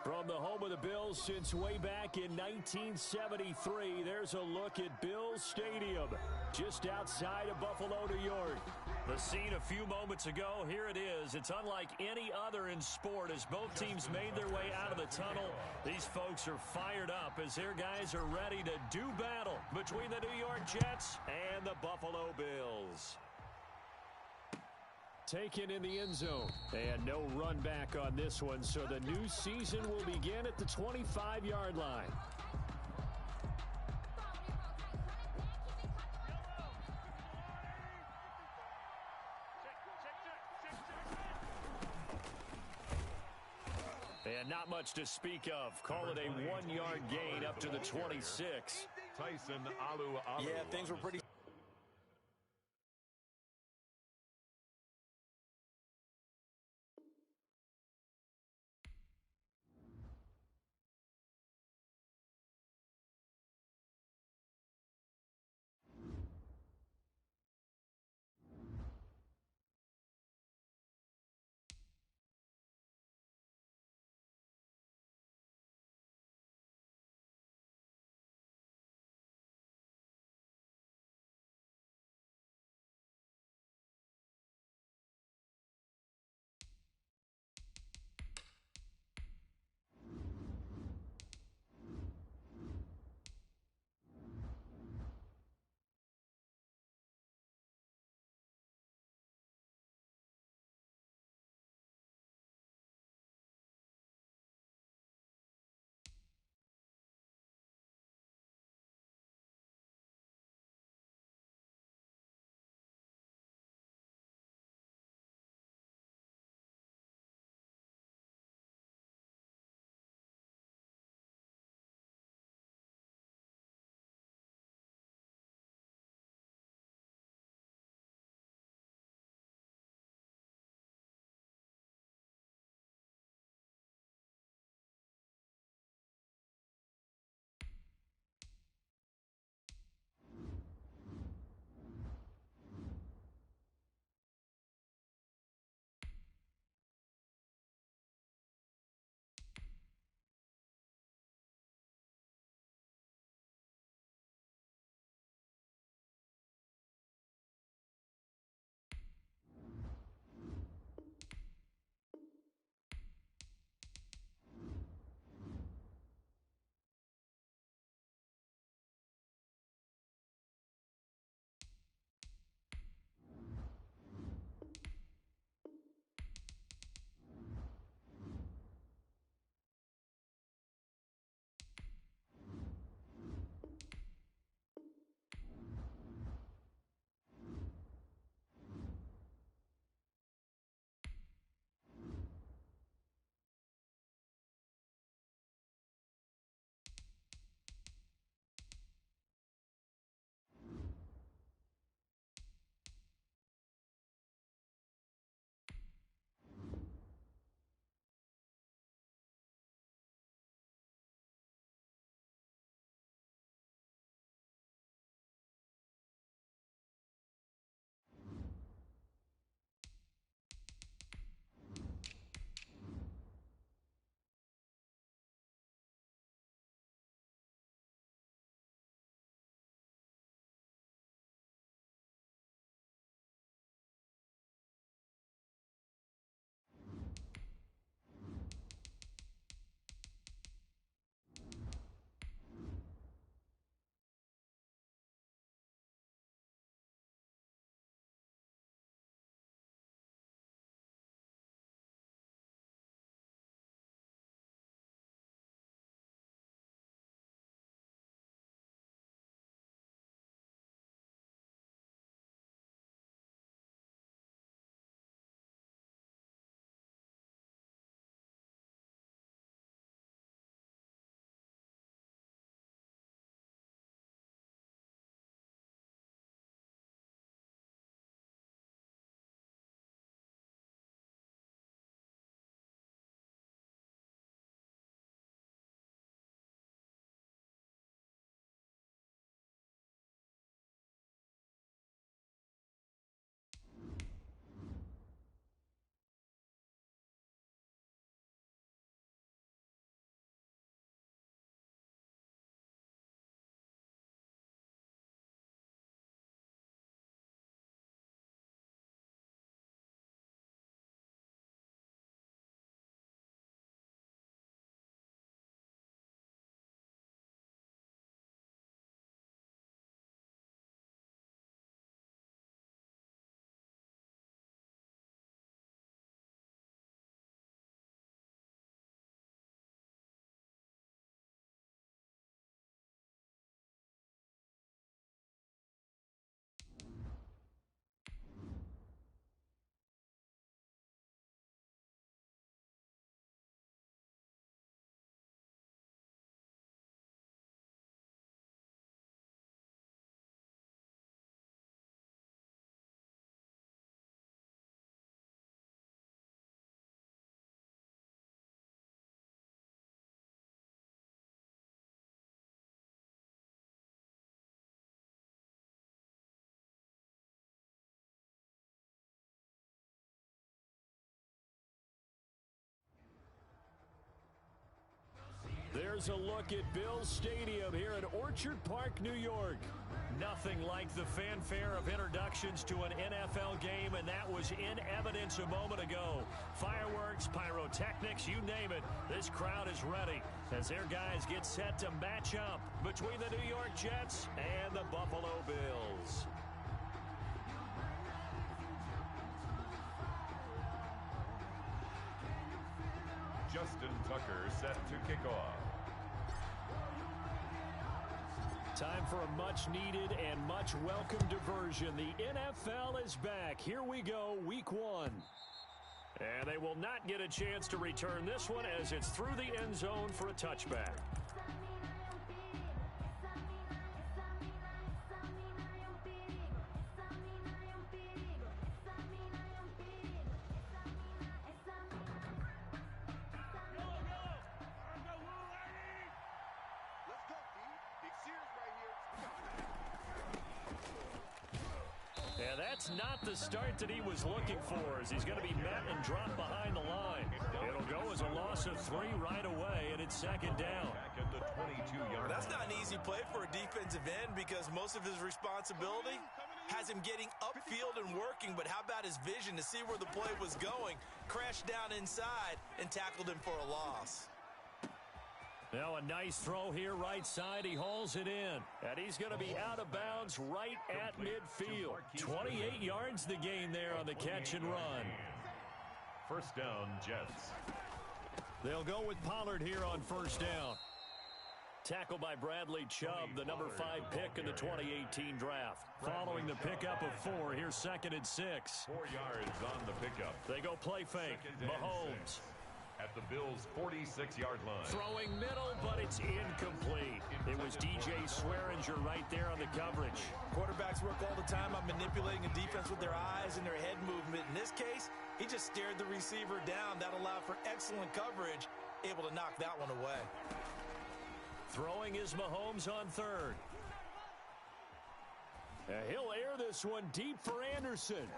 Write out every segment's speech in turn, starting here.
From the home of the Bills since way back in 1973, there's a look at Bills Stadium, just outside of Buffalo, New York. The scene a few moments ago, here it is. It's unlike any other in sport as both teams made their way out of the tunnel. These folks are fired up as their guys are ready to do battle between the New York Jets and the Buffalo Bills. Taken in the end zone. And no run back on this one, so the new season will begin at the 25-yard line. And not much to speak of. Call it a 1-yard gain up to the 26. Tyson Alu. Yeah, things were pretty There's a look at Bills Stadium here in Orchard Park, New York. Nothing like the fanfare of introductions to an NFL game, and that was in evidence a moment ago. Fireworks, pyrotechnics, you name it. This crowd is ready as their guys get set to match up between the New York Jets and the Buffalo Bills. Justin Tucker set to kick off. Time for a much-needed and much-welcome diversion. The NFL is back. Here we go, Week 1. And they will not get a chance to return this one as it's through the end zone for a touchback. Yeah, that's not the start that he was looking for, as he's going to be met and dropped behind the line. It'll go as a loss of 3 right away, and it's second down. Back at the 22-yard That's not an easy play for a defensive end because most of his responsibility has him getting upfield and working, but how about his vision to see where the play was going, crashed down inside, and tackled him for a loss. Now a nice throw here right side. He hauls it in. And he's going to be out of bounds right at midfield. 28 yards the gain there on the catch and run. First down, Jets. They'll go with Pollard here on first down. Tackled by Bradley Chubb, the number 5 pick in the 2018 draft. Following the pickup of 4, here's second and 6. 4 yards on the pickup. They go play fake. Mahomes. At the Bills' 46-yard line. Throwing middle, but it's incomplete. It was DJ Swearinger right there on the coverage. Quarterbacks work all the time on manipulating a defense with their eyes and their head movement. In this case, he just stared the receiver down. That allowed for excellent coverage, able to knock that one away. Throwing is Mahomes on third. He'll air this one deep for Anderson.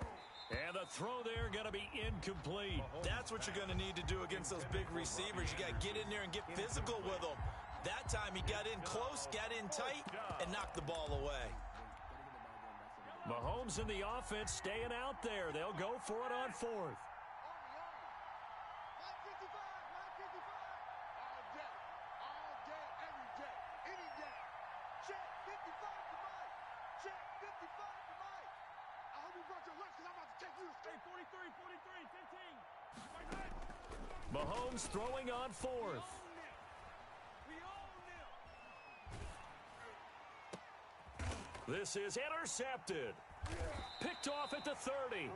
And the throw there going to be incomplete. That's what you're going to need to do against those big receivers. You got to get in there and get physical with them. That time he got in close, got in tight, and knocked the ball away. Mahomes and the offense staying out there. They'll go for it on fourth. Mahomes throwing on fourth. This is intercepted. Picked off at the 30.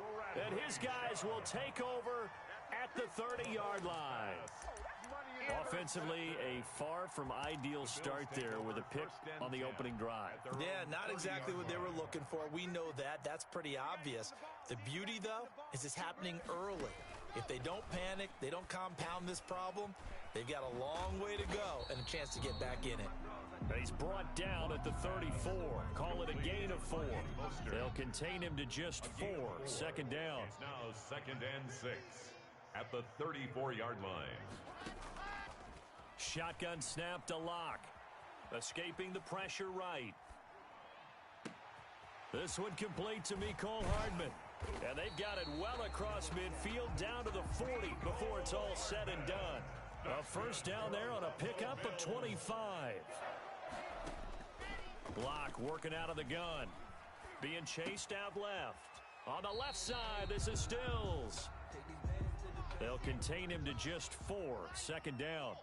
And his guys will take over at the 30-yard line. Offensively, a far from ideal start there with a pick on the opening drive. Yeah, not exactly what they were looking for. We know that. That's pretty obvious. The beauty, though, is it's happening early. If they don't panic, they don't compound this problem, they've got a long way to go and a chance to get back in it. He's brought down at the 34. Call it a gain of 4. They'll contain him to just 4. Second down. It's now second and 6 at the 34-yard line. Shotgun snap to Locke. Escaping the pressure right. This one complete to Mecole Hardman. And they've got it well across midfield down to the 40 before it's all said and done. A first down there on a pickup of 25. Locke working out of the gun. Being chased out left. On the left side, this is Stills. They'll contain him to just 4. Second down.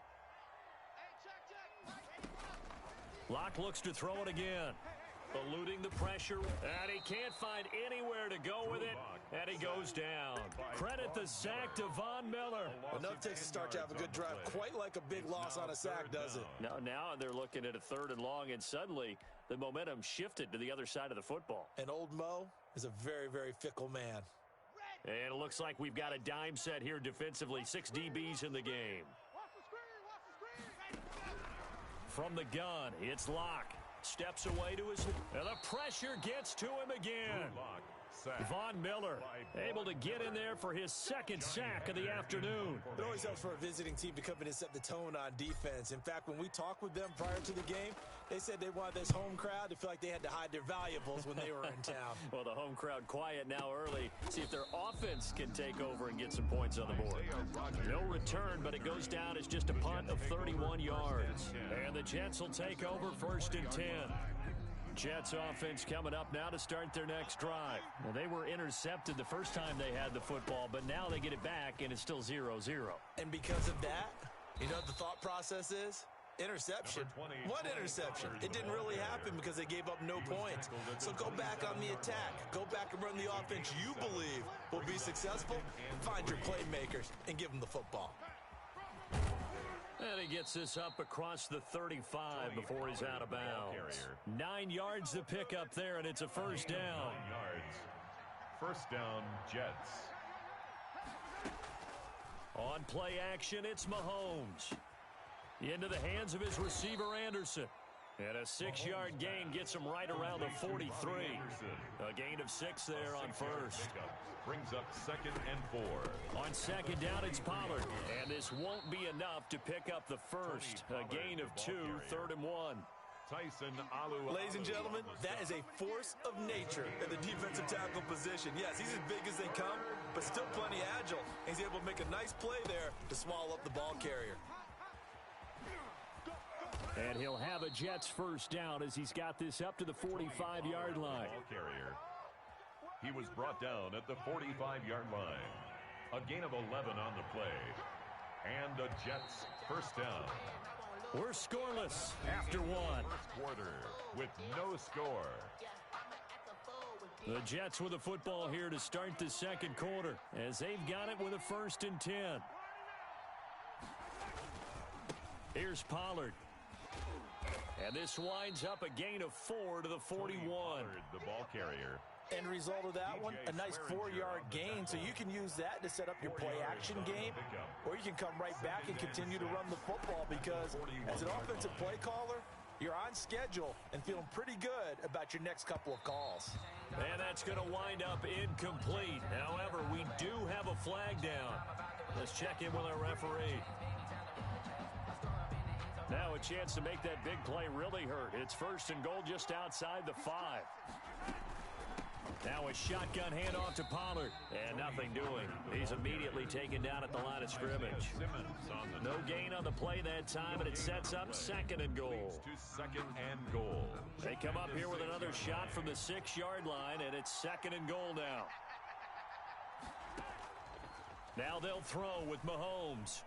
Locke looks to throw it again. Eluding the pressure, and he can't find anywhere to go with it, and he goes down. Credit the sack to Von Miller. Enough takes a start to have a good drive. Quite like a big loss on a sack, does it? Now they're looking at a 3rd and long, and suddenly the momentum shifted to the other side of the football. And old Mo is a very, very fickle man. And it looks like we've got a dime set here defensively. 6 DBs in the game. From the gun, it's Locke. Steps away to his... And the pressure gets to him again. Von Miller able to get in there for his second sack of the afternoon. It always helps for a visiting team to come in and set the tone on defense. In fact, when we talked with them prior to the game, they said they wanted this home crowd to feel like they had to hide their valuables when they were in town. Well, the home crowd quiet now early. See if their offense can take over and get some points on the board. No return, but it goes down as just a punt of 31 yards. And the Jets will take over 1st and 10. Jets offense coming up now to start their next drive. Well, they were intercepted the first time they had the football, but now they get it back, and it's still 0-0. And because of that, you know what the thought process is? Interception. What interception? It didn't really happen because they gave up no points. So go back on the attack. Go back and run the offense you believe will be successful. Find your playmakers and give them the football. And he gets this up across the 35 before he's out of bounds. 9 yards to pick up there, and it's a first down. 9 yards. First down, Jets. On play action, it's Mahomes. Into the hands of his receiver, Anderson. And a 6-yard gain gets him right around the 43. A gain of 6 there on first. Brings up 2nd and 4. On 2nd down, it's Pollard. And this won't be enough to pick up the first. A gain of 2, 3rd and 1. Tyson Alu. Ladies and gentlemen, that is a force of nature in the defensive tackle position. Yes, he's as big as they come, but still plenty agile. He's able to make a nice play there to swallow up the ball carrier. And he'll have a Jets first down as he's got this up to the 45-yard line. Ball carrier. He was brought down at the 45-yard line. A gain of 11 on the play. And the Jets first down. We're scoreless after 1. First quarter with no score. The Jets with the football here to start the second quarter as they've got it with a 1st and 10. Here's Pollard. And this winds up a gain of 4 to the 41. The ball carrier. End result of that one, a nice 4-yard gain, so you can use that to set up your play-action game, or you can come right back and continue to run the football because as an offensive play caller, you're on schedule and feeling pretty good about your next couple of calls. And that's going to wind up incomplete. However, we do have a flag down. Let's check in with our referee. Now a chance to make that big play really hurt. It's 1st and goal just outside the 5. Now a shotgun handoff to Pollard. And nothing doing. He's immediately taken down at the line of scrimmage. No gain on the play that time, and it sets up 2nd and goal. To 2nd and goal. They come up here with another shot from the 6-yard line, and it's 2nd and goal now. Now they'll throw with Mahomes.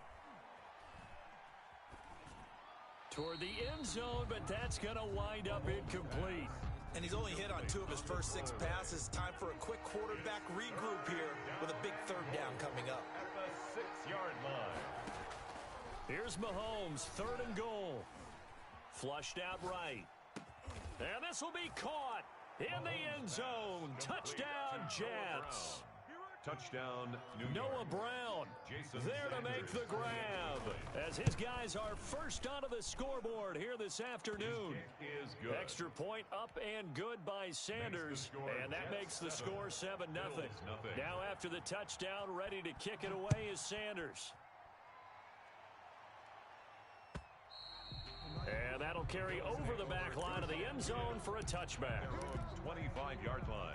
Toward the end zone, but that's going to wind up incomplete. And he's only hit on 2 of his first 6 passes. Time for a quick quarterback regroup here with a big 3rd down coming up. At the 6-yard line. Here's Mahomes, 3rd and goal. Flushed out right. And this will be caught in the end zone. Touchdown, Jets. Touchdown, New York. Noah Brown there to make the grab as his guys are first onto the scoreboard here this afternoon. Is good. Extra point up and good by Sanders, and that makes the score 7-0. Now after the touchdown, ready to kick it away is Sanders. And that'll carry over the back line of the end zone for a touchback. 25-yard line.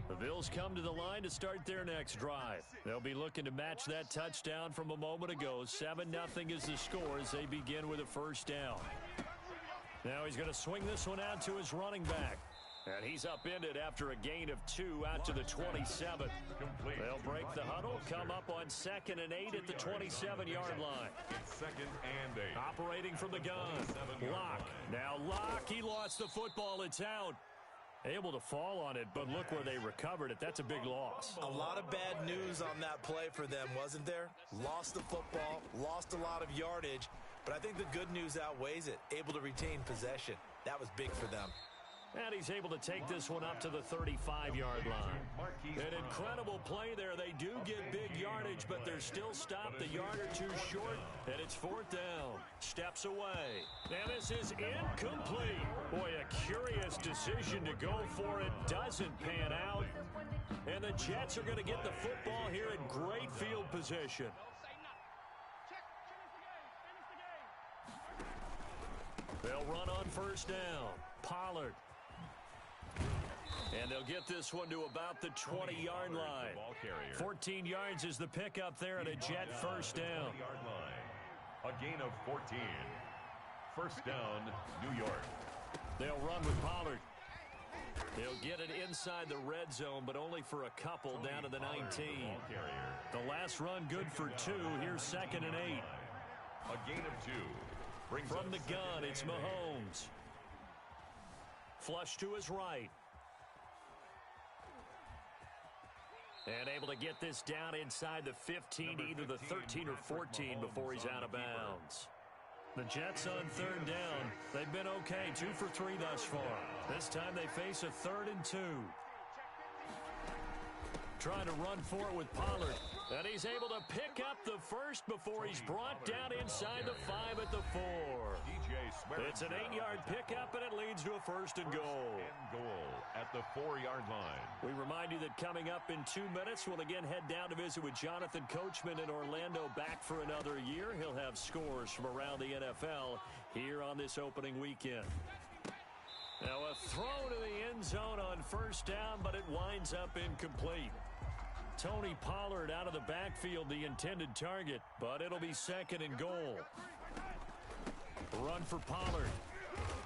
The Bills come to the line to start their next drive. They'll be looking to match that touchdown from a moment ago. 7-0 is the score as they begin with a first down. Now he's going to swing this one out to his running back. And he's upended after a gain of 2 out to the 27. They'll break the huddle, come up on 2nd and 8 at the 27-yard line. It's 2nd and 8. Operating from the gun. Locke. Now Locke, he lost the football. It's out. Able to fall on it, but look where they recovered it. That's a big loss. A lot of bad news on that play for them, wasn't there? Lost the football, lost a lot of yardage, but I think the good news outweighs it. Able to retain possession. That was big for them. And he's able to take this one up to the 35-yard line. An incredible play there. They do get big yardage, but they're still stopped a yard or two short, and it's 4th down. Steps away. And this is incomplete. Boy, a curious decision to go for it. Doesn't pan out. And the Jets are going to get the football here in great field position. They'll run on 1st down. Pollard. And they'll get this one to about the 20-yard line. 14 yards is the pickup there at a Jet 1st down. A gain of 14. 1st down, New York. They'll run with Pollard. They'll get it inside the red zone, but only for a couple down to the 19. The last run good for 2. Here's 2nd and 8. A gain of 2. From the gun, it's Mahomes. Flush to his right. And able to get this down inside the 15, either the 13 or 14 before he's out of bounds. The Jets on 3rd down. They've been okay, 2 for 3 thus far. This time they face a 3rd and 2. Trying to run for it with Pollard. And he's able to pick up the first before he's brought down inside the 5 at the 4. It's an 8-yard pickup, and it leads to a 1st and goal. At the 4-yard line. We remind you that coming up in 2 minutes, we'll again head down to visit with Jonathan Coachman in Orlando, back for another year. He'll have scores from around the NFL here on this opening weekend. Now a throw to the end zone on 1st down, but it winds up incomplete. Tony Pollard out of the backfield, the intended target, but it'll be 2nd and goal. Run for Pollard.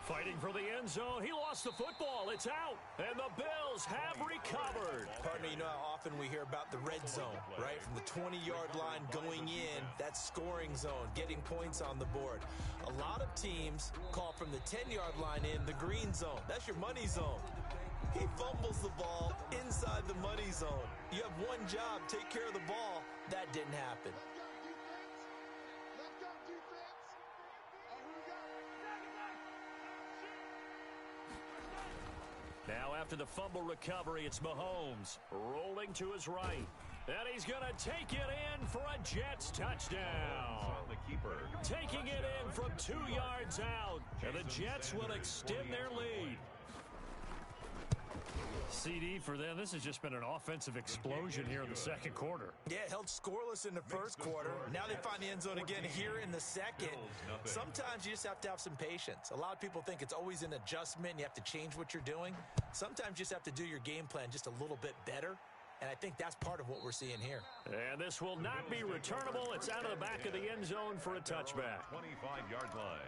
Fighting for the end zone. He lost the football. It's out. And the Bills have recovered. Partner, you know how often we hear about the red zone, right? From the 20-yard line going in, that scoring zone, getting points on the board. A lot of teams call from the 10-yard line in the green zone. That's your money zone. He fumbles the ball inside the money zone. You have one job, take care of the ball. That didn't happen. Now after the fumble recovery, it's Mahomes rolling to his right. And he's going to take it in for a Jets touchdown. The keeper. Taking it in from 2 yards out. And the Jets will extend their lead. CD for them. This has just been an offensive explosion here in the 2nd quarter. Yeah, held scoreless in the 1st quarter. Now they find the end zone again here in the 2nd. Sometimes you just have to have some patience. A lot of people think it's always an adjustment. You have to change what you're doing. Sometimes you just have to do your game plan just a little bit better. And I think that's part of what we're seeing here. And this will not be returnable. It's out of the back of the end zone for a touchback. 25-yard line.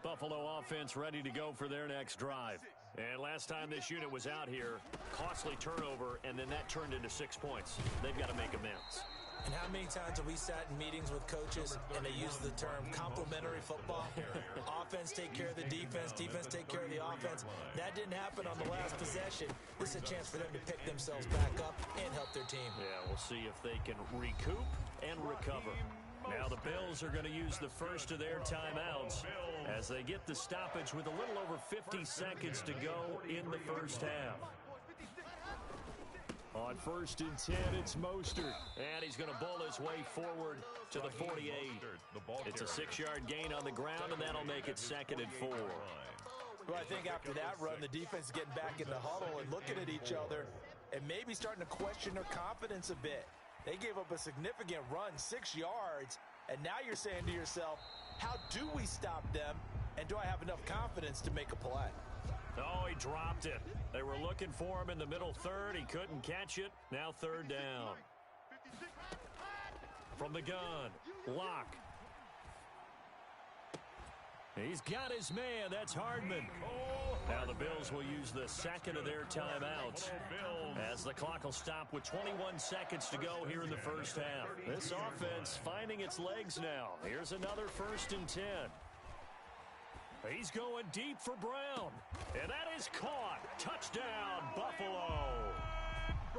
Buffalo offense ready to go for their next drive. And last time this unit was out here, costly turnover, and then that turned into 6 points. They've got to make amends. And how many times have we sat in meetings with coaches and they use the term complementary football? Offense take care of the defense, defense take care of the offense. That didn't happen on the last possession. This is a chance for them to pick themselves back up and help their team. Yeah, we'll see if they can recoup and recover. Now the Bills are going to use the first of their timeouts as they get the stoppage with a little over 50 seconds to go in the 1st half. On 1st and 10, it's Mostert. And he's going to bull his way forward to the 48. It's a 6-yard gain on the ground, and that'll make it 2nd and 4. Well, I think after that run, the defense is getting back in the huddle and looking at each other and maybe starting to question their confidence a bit. They gave up a significant run, 6 yards, and now you're saying to yourself, how do we stop them, and do I have enough confidence to make a play? Oh, he dropped it. They were looking for him in the middle 3rd. He couldn't catch it. Now 3rd down. From the gun, Locke. He's got his man. That's Hardman. Now the Bills will use the 2nd of their timeouts as the clock will stop with 21 seconds to go here in the 1st half. This offense finding its legs now. Here's another 1st and 10. He's going deep for Brown. And that is caught. Touchdown, Buffalo.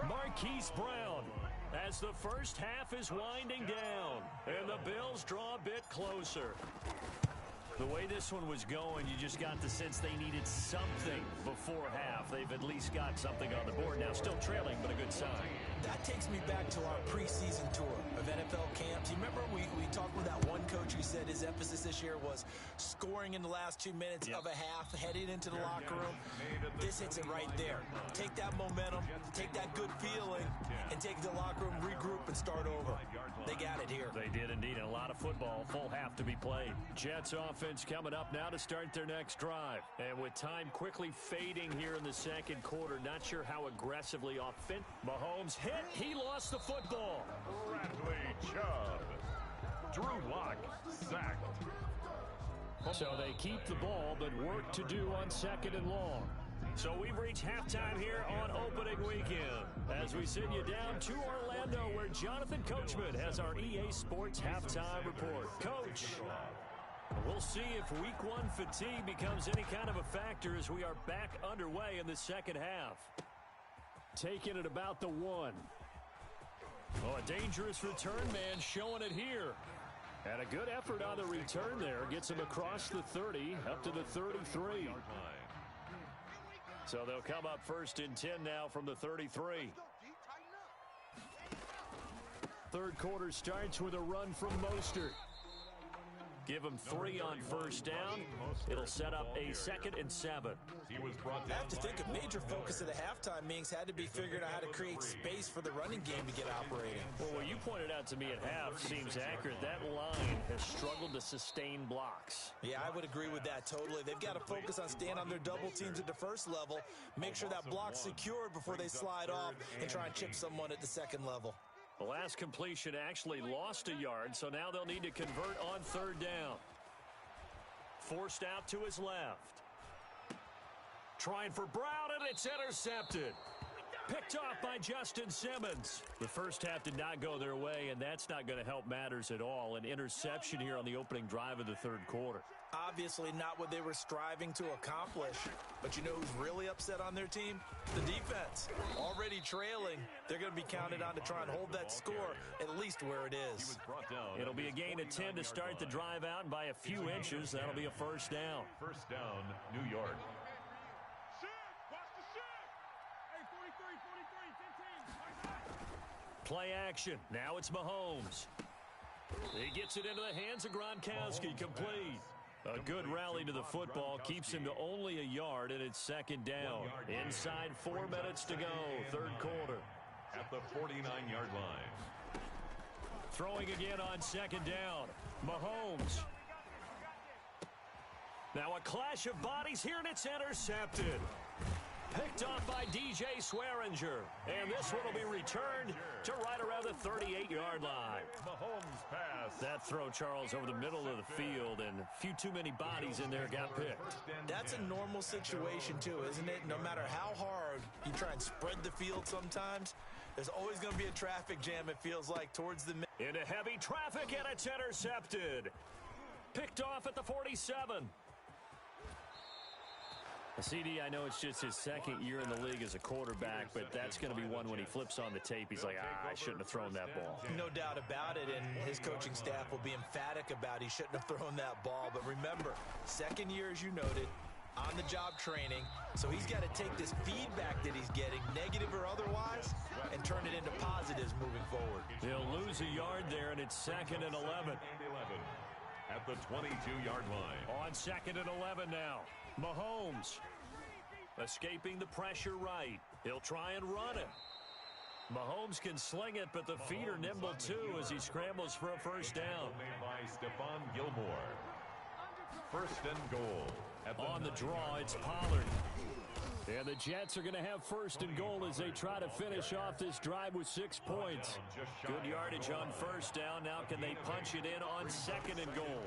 Marquise Brown as the first half is winding down, and the Bills draw a bit closer. The way this one was going, you just got the sense they needed something before half. They've at least got something on the board. Now still trailing, but a good sign. That takes me back to our preseason tour of NFL camps. You remember we talked with that one coach who said his emphasis this year was scoring in the last 2 minutes of a half, heading into the locker room. This hits it right there. Take that momentum, take that good feeling, and take it to the locker room, regroup, and start over. They got it here. They did indeed. A lot of football, full half to be played. Jets offense coming up now to start their next drive. And with time quickly fading here in the second quarter, not sure how aggressively offensive. Mahomes hit. He lost the football. Bradley Chubb. Drew Lock sacked. So they keep the ball, but work to do on second and long. So we've reached halftime here on opening weekend as we send you down to Orlando where Jonathan Coachman has our EA Sports halftime report. Coach, we'll see if week one fatigue becomes any kind of a factor as we are back underway in the second half. Taking it about the 1. Oh, a dangerous return man showing it here. And a good effort on the return there. Gets him across the 30 up to the 33. So they'll come up first and 10 now from the 33. Third quarter starts with a run from Mostert. Give him 3 on first down. It'll set up a 2nd and 7. I have to think a major focus of the halftime meetings had to be figuring out how to create space for the running game to get operating. Well, what you pointed out to me at half seems accurate. That line has struggled to sustain blocks. Yeah, I would agree with that totally. They've got to focus on staying on their double teams at the first level, make sure that block's secured before they slide off and try and chip someone at the second level. The last completion actually lost a yard, so now they'll need to convert on third down. Forced out to his left. Trying for Brown, and it's intercepted. Picked off by Justin Simmons. The first half did not go their way, and that's not going to help matters at all. An interception here on the opening drive of the third quarter. Obviously not what they were striving to accomplish. But you know who's really upset on their team? The defense. Already trailing. They're going to be counted on to try and hold that score at least where it is. It'll be a gain of 10 to start the drive out, and by a few inches, that'll be a first down. First down, New York. Play action. Now it's Mahomes. He gets it into the hands of Gronkowski. Complete. A good rally to the football keeps him to only a yard, and it's second down. Inside 4 minutes to go, third quarter. At the 49-yard line. Throwing again on second down. Mahomes. Now a clash of bodies here, and it's intercepted. Picked off by DJ Swearinger. And this one will be returned to right around the 38-yard line. Mahomes pass. That throw, Charles, over the middle of the field, and a few too many bodies in there got picked. That's a normal situation, too, isn't it? No matter how hard you try and spread the field sometimes, there's always going to be a traffic jam, it feels like, towards the middle. Into heavy traffic, and it's intercepted. Picked off at the 47. CD, I know it's just his second year in the league as a quarterback, but that's going to be one when he flips on the tape. He's like, I shouldn't have thrown that ball. No doubt about it, and his coaching staff will be emphatic about he shouldn't have thrown that ball. But remember, second year, as you noted, on-the-job training, so he's got to take this feedback that he's getting, negative or otherwise, and turn it into positives moving forward. He'll lose a yard there, and it's 2nd and 11. At the 22-yard line. On 2nd and 11 now. Mahomes escaping the pressure right. He'll try and run it. Mahomes can sling it, but the feet are nimble too as he scrambles for a first down. Made by Stephon Gilmore. First and goal. On the draw, it's Pollard. And the Jets are going to have first and goal as they try to finish off this drive with 6 points. Good yardage on first down. Now can they punch it in on 2nd and goal?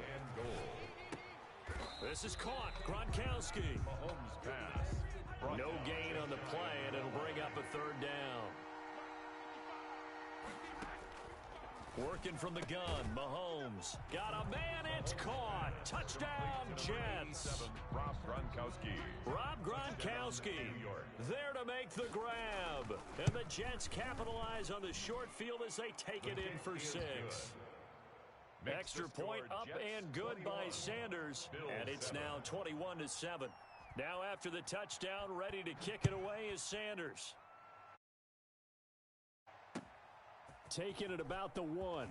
This is caught. Gronkowski. Mahomes pass. No gain on the play, and it'll bring up a third down. Working from the gun, Mahomes. Got a man, it's caught. Touchdown, Jets. Rob Gronkowski. Rob Gronkowski there to make the grab. And the Jets capitalize on the short field as they take it in for 6. Extra point up and good by Sanders. And it's now 21-7. Now after the touchdown, ready to kick it away is Sanders. Taking it about the 1.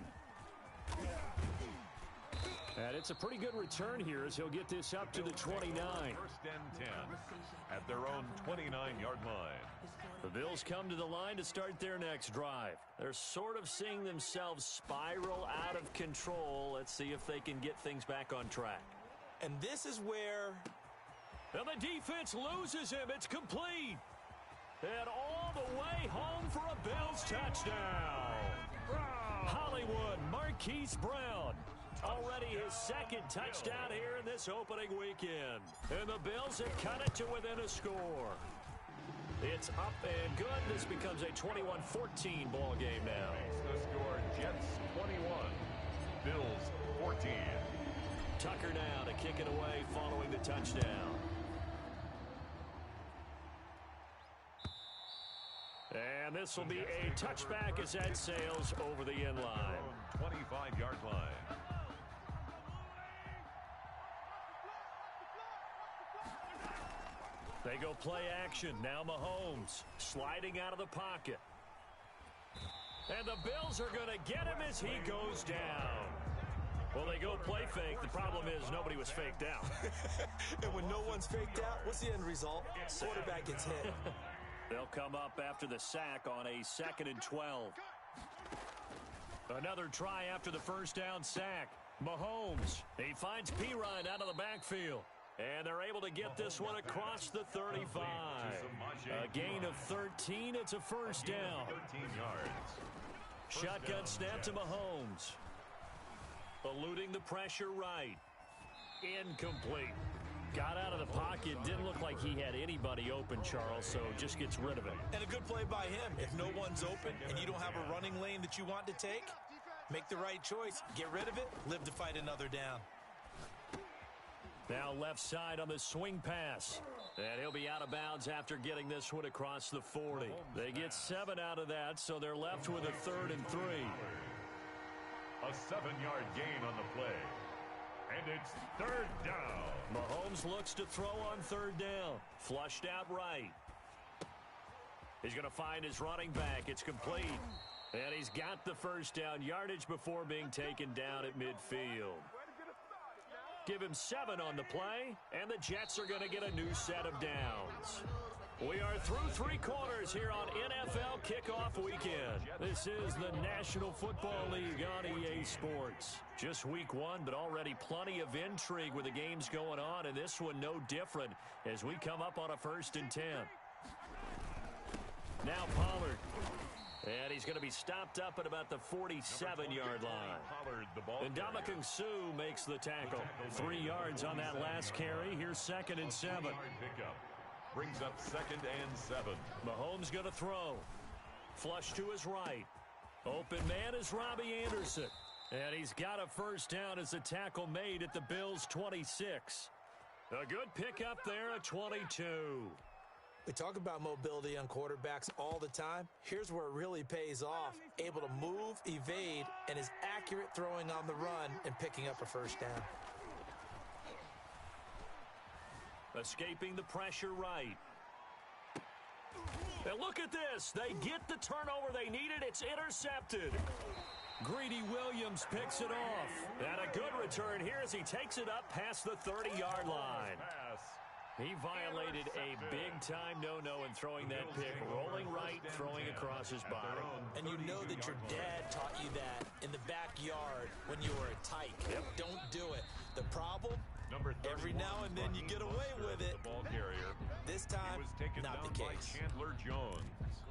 And it's a pretty good return here as he'll get this up to the 29. First and 10 at their own 29-yard line. The Bills come to the line to start their next drive. They're sort of seeing themselves spiral out of control. Let's see if they can get things back on track. And this is where... And the defense loses him. It's complete. And all the way home for a Bills touchdown. Hollywood Marquise Brown. Already his second touchdown here in this opening weekend. And the Bills have cut it to within a score. It's up and good. This becomes a 21-14 ball game now. The score, Jets 21, Bills 14. Tucker now to kick it away following the touchdown. And this will be a touchback as that sails over the end line. 25-yard line. They go play action. Now Mahomes sliding out of the pocket. And the Bills are going to get him as he goes down. Well, they go play fake. The problem is nobody was faked out. And when no one's faked out, what's the end result? Quarterback gets hit. They'll come up after the sack on a 2nd and 12. Another try after the first down sack. Mahomes, he finds Pirine out of the backfield. And they're able to get this one across the 35. A gain of 13. It's a first down. 13 yards. Shotgun snap to Mahomes. Eluding the pressure right. Incomplete. Got out of the pocket. Didn't look like he had anybody open, Charles, so just gets rid of it. And a good play by him. If no one's open and you don't have a running lane that you want to take, make the right choice. Get rid of it. Live to fight another down. Now left side on the swing pass. And he'll be out of bounds after getting this one across the 40. They get 7 out of that, so they're left with a 3rd and 3. A 7-yard gain on the play. And it's 3rd down. Mahomes looks to throw on 3rd down. Flushed out right. He's going to find his running back. It's complete. And he's got the first down yardage before being taken down at midfield. Give him 7 on the play, and the Jets are going to get a new set of downs. We are through 3 quarters here on NFL Kickoff Weekend. This is the National Football League on EA Sports. Just week 1, but already plenty of intrigue with the games going on, and this one no different as we come up on a 1st and 10. Now Pollard. And he's going to be stopped up at about the 47-yard line. And Ndamukong Suh makes the tackle. 3 yards on that last carry. Here's 2nd and 7. Brings up 2nd and 7. Mahomes going to throw. Flush to his right. Open man is Robbie Anderson. And he's got a first down as the tackle made at the Bills' 26. A good pickup there at 22. We talk about mobility on quarterbacks all the time. Here's where it really pays off. Able to move, evade, and is accurate throwing on the run and picking up a first down. Escaping the pressure right. And look at this. They get the turnover they needed. It's intercepted. Greedy Williams picks it off. And a good return here as he takes it up past the 30-yard line. He violated a big-time no-no in throwing that pick, rolling right, throwing across his body. And you know that your dad taught you that in the backyard when you were a tyke. Yep. Don't do it. The problem, every now and then you get away with it. This time, not the case. Chandler Jones.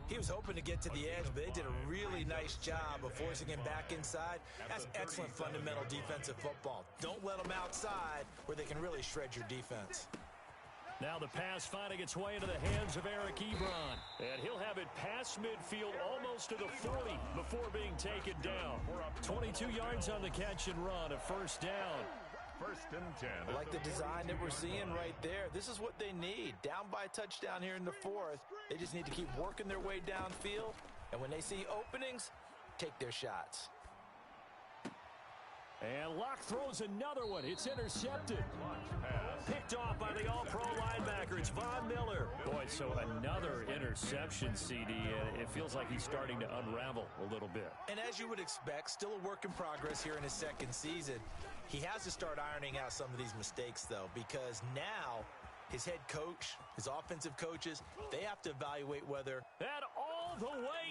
He was hoping to get to the edge, but they did a really nice job of forcing him back inside. That's excellent fundamental defensive football. Don't let them outside where they can really shred your defense. Now the pass finding its way into the hands of Eric Ebron. And he'll have it past midfield, almost to the 40 before being taken down. 22 yards on the catch and run, a first down. First and 10. I like the design that we're seeing right there. This is what they need. Down by a touchdown here in the fourth. They just need to keep working their way downfield. And when they see openings, take their shots. And Locke throws another one. It's intercepted. Picked off by the all-pro linebacker. It's Von Miller. Boy, so another interception, CD. It feels like he's starting to unravel a little bit. And as you would expect, still a work in progress here in his second season. He has to start ironing out some of these mistakes, though, because now his head coach, his offensive coaches, they have to evaluate whether... And all the way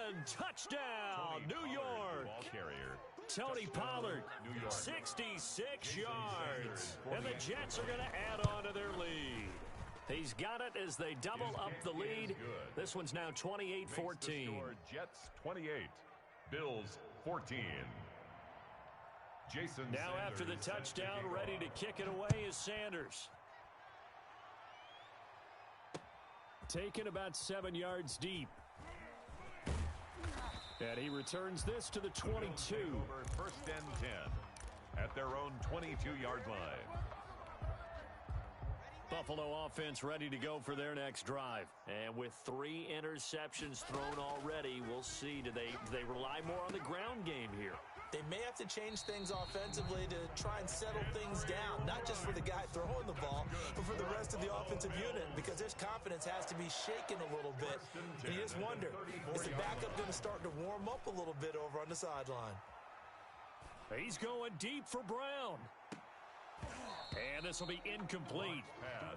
in. Touchdown, New York. Ball carrier. Tony Pollard, 66 yards. And the Jets are going to add on to their lead. He's got it as they double up the lead. This one's now 28-14. Jets 28, Bills 14. Jason now after the touchdown, ready to kick it away is Sanders. Taken about 7 yards deep. And he returns this to the 22. First and 10 at their own 22-yard line. Buffalo offense ready to go for their next drive. And with 3 interceptions thrown already, we'll see. Do they rely more on the ground game here? They may have to change things offensively to try and settle things down, not just for the guy throwing the ball, but for the rest of the offensive unit, because his confidence has to be shaken a little bit. And you just wonder, is the backup going to start to warm up a little bit over on the sideline? He's going deep for Brown. And this will be incomplete.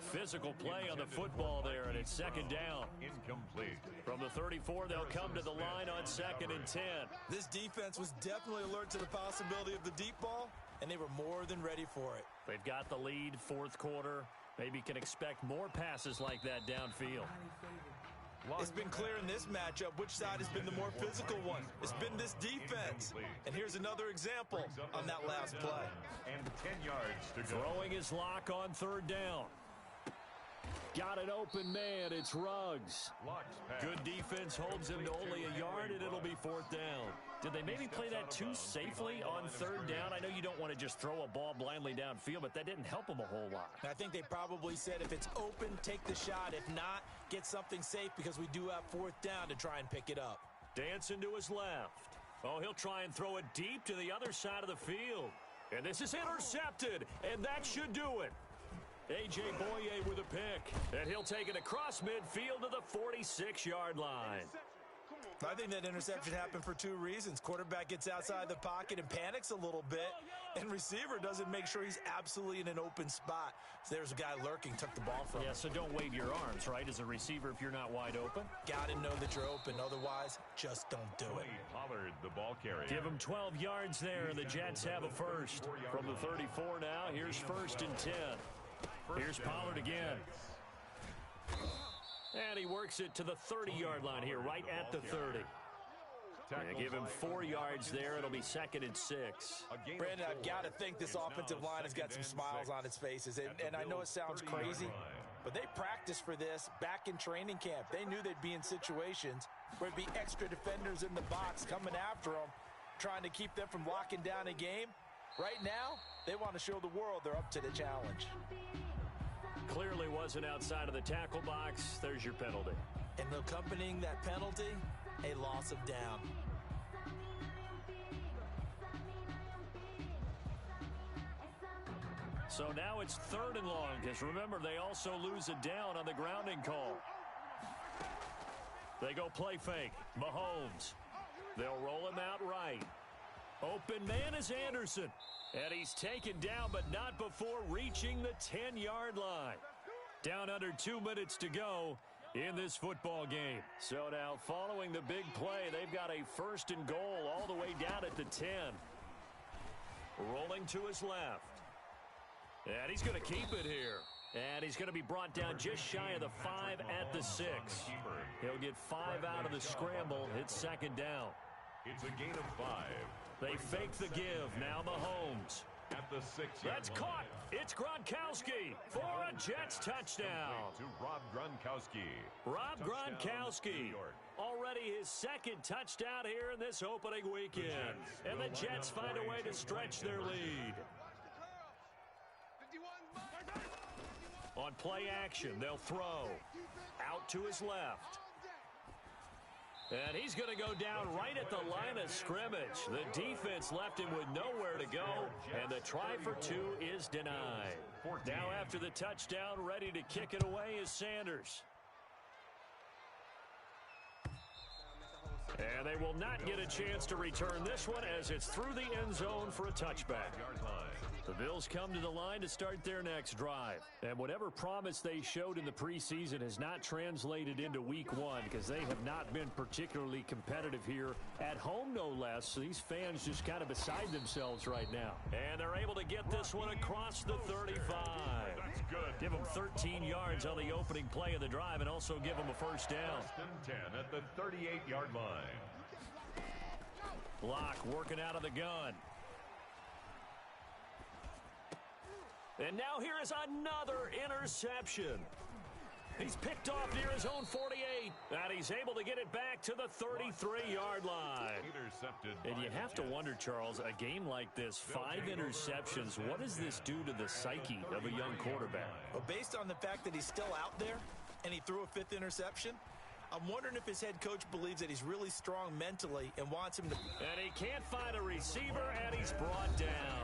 Physical play on the football there, and it's second down. Incomplete. From the 34, they'll come to the line on 2nd and 10. This defense was definitely alert to the possibility of the deep ball, and they were more than ready for it. They've got the lead, fourth quarter. Maybe can expect more passes like that downfield. It's been clear in this matchup which side has been the more physical one. It's been this defense. And here's another example on that last play. And 10 yards to go. Throwing his lock on 3rd down. Got an open man. It's Ruggs. Good defense holds him to only a yard, and it'll be 4th down. Did they maybe play that too safely on 3rd down? I know you don't want to just throw a ball blindly downfield, but that didn't help them a whole lot. I think they probably said if it's open, take the shot. If not, get something safe because we do have 4th down to try and pick it up. Dancing to his left. Oh, he'll try and throw it deep to the other side of the field. And this is intercepted, and that should do it. A.J. Boye with a pick, and he'll take it across midfield to the 46-yard line. I think that interception happened for 2 reasons. Quarterback gets outside the pocket and panics a little bit, and receiver doesn't make sure he's absolutely in an open spot. So there's a guy lurking, took the ball from him. Yeah, so don't wave your arms, right, as a receiver if you're not wide open. Got to know that you're open. Otherwise, just don't do it. Pollard, the ball carrier. Give him 12 yards there, and the Jets have a first. From the 34 now, here's 1st and 10. Here's Pollard again. And he works it to the 30-yard line here, right at the 30. And give him 4 yards there. It'll be 2nd and 6. Brandon, I've got to think this offensive line has got some smiles on its faces. And I know it sounds crazy, but they practiced for this back in training camp. They knew they'd be in situations where it'd be extra defenders in the box coming after them, trying to keep them from locking down a game. Right now, they want to show the world they're up to the challenge. Clearly wasn't outside of the tackle box. There's your penalty. And accompanying that penalty, a loss of down. So now it's 3rd and long, because remember, they also lose a down on the grounding call. They go play fake. Mahomes. They'll roll him out right. Open man is Anderson. And he's taken down, but not before reaching the 10-yard line. Down under 2 minutes to go in this football game. So now following the big play, they've got a 1st and goal all the way down at the 10. Rolling to his left. And he's going to keep it here. And he's going to be brought down just shy of the 5 at the 6. He'll get 5 out of the scramble. It's 2nd down. It's a gain of 5. They fake the give. Now Mahomes. At the 6-yard That's line. caught. It's Gronkowski for a Jets touchdown. To Rob Gronkowski. Rob Touchdown, Gronkowski. New York. Already his second touchdown here in this opening weekend. And the Jets find a way to stretch their lead. On play action, they'll throw. Out to his left. And he's going to go down right at the line of scrimmage. The defense left him with nowhere to go, and the try for two is denied. Now after the touchdown, ready to kick it away is Sanders. And they will not get a chance to return this one as it's through the end zone for a touchback. The Bills come to the line to start their next drive. And whatever promise they showed in the preseason has not translated into week one because they have not been particularly competitive here at home, no less. These fans just kind of beside themselves right now. And they're able to get this one across the 35. That's good. Give them 13 yards on the opening play of the drive and also give them a first down. First and 10 at the 38-yard line. Block working out of the gun. And now here is another interception. He's picked off near his own 48. And he's able to get it back to the 33-yard line. Intercepted. And you have to wonder, Charles, a game like this, 5 interceptions, what does this do to the psyche of a young quarterback? Well, based on the fact that he's still out there and he threw a 5th interception, I'm wondering if his head coach believes that he's really strong mentally and wants him to... And he can't find a receiver, and he's brought down.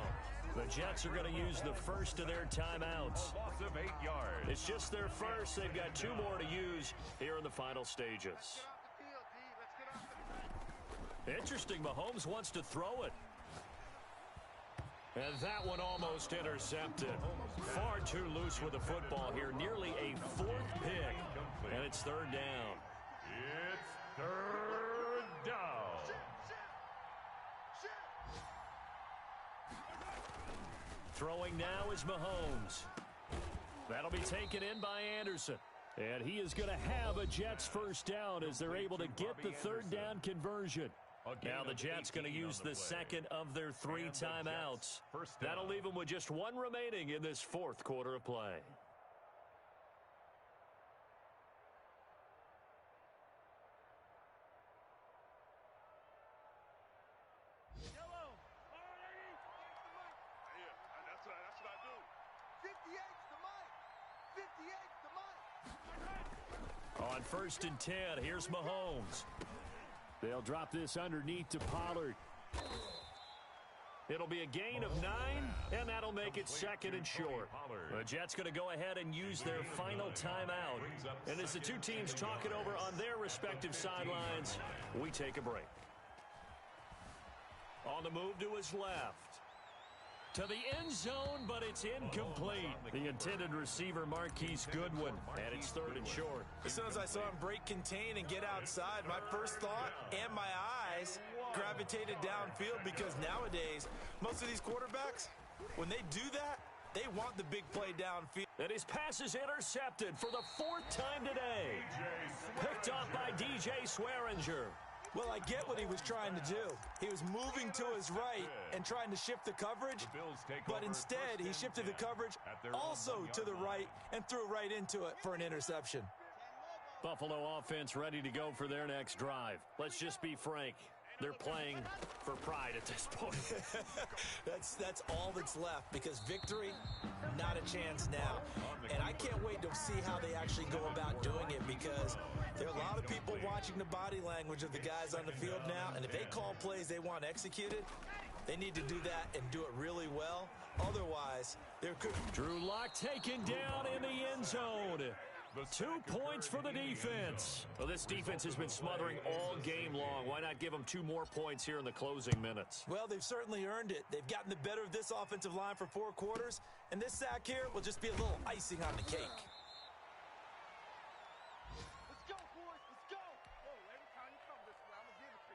The Jets are going to use the first of their timeouts. Loss of 8 yards. It's just their first. They've got 2 more to use here in the final stages. Interesting, Mahomes wants to throw it. And that one almost intercepted. Far too loose with the football here. Nearly a 4th pick. And it's 3rd down. It's 3rd down. Throwing now is Mahomes. That'll be taken in by Anderson. And he is going to have a Jets first down as they're able to get the 3rd down conversion. Now the Jets going to use the second of their 3 timeouts. That'll leave them with just 1 remaining in this 4th quarter of play. On 1st and 10, here's Mahomes. They'll drop this underneath to Pollard. It'll be a gain of 9, and that'll make it 2nd and short. The Jets going to go ahead and use their final timeout. And as the 2 teams talk it over on their respective sidelines, we take a break. On the move to his left. To the end zone, but it's incomplete. The intended receiver, Marquise Goodwin, and it's 3rd and short. As soon as I saw him break contain and get outside, my first thought and my eyes gravitated downfield because nowadays, most of these quarterbacks, when they do that, they want the big play downfield. And his pass is intercepted for the 4th time today. Picked off by DJ Swearinger. Well, I get what he was trying to do. He was moving to his right and trying to shift the coverage, but instead he shifted the coverage also to the right and threw right into it for an interception. Buffalo offense ready to go for their next drive. Let's just be frank. They're playing for pride at this point. That's all that's left because victory, not a chance now. And I can't wait to see how they actually go about doing it because there are a lot of people watching the body language of the guys on the field now. And if they call plays they want executed, they need to do that and do it really well. Otherwise, there could... Drew Lock taken down in the end zone. 2 points for the defense. Well, this defense has been smothering all game long. Why not give them 2 more points here in the closing minutes? Well, they've certainly earned it. They've gotten the better of this offensive line for 4 quarters, and this sack here will just be a little icing on the cake. Let's go, boys. Let's go. Whoa, every time you come this way, I'm going to give it to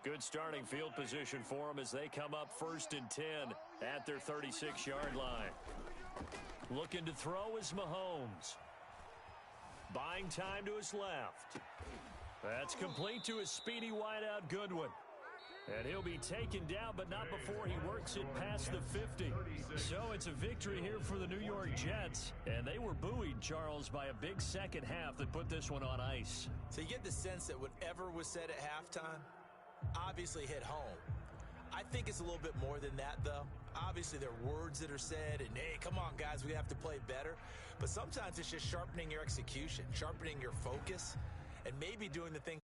you. Good starting field position for them as they come up 1st and 10 at their 36-yard line. Looking to throw is Mahomes. Buying time to his left. That's complete to his speedy wideout Goodwin. And he'll be taken down, but not before he works it past the 50. So it's a victory here for the New York Jets. And they were buoyed, Charles, by a big second half that put this one on ice. So you get the sense that whatever was said at halftime obviously hit home. I think it's a little bit more than that, though. Obviously, there are words that are said, and, hey, come on, guys, we have to play better. But sometimes it's just sharpening your execution, sharpening your focus, and maybe doing the thing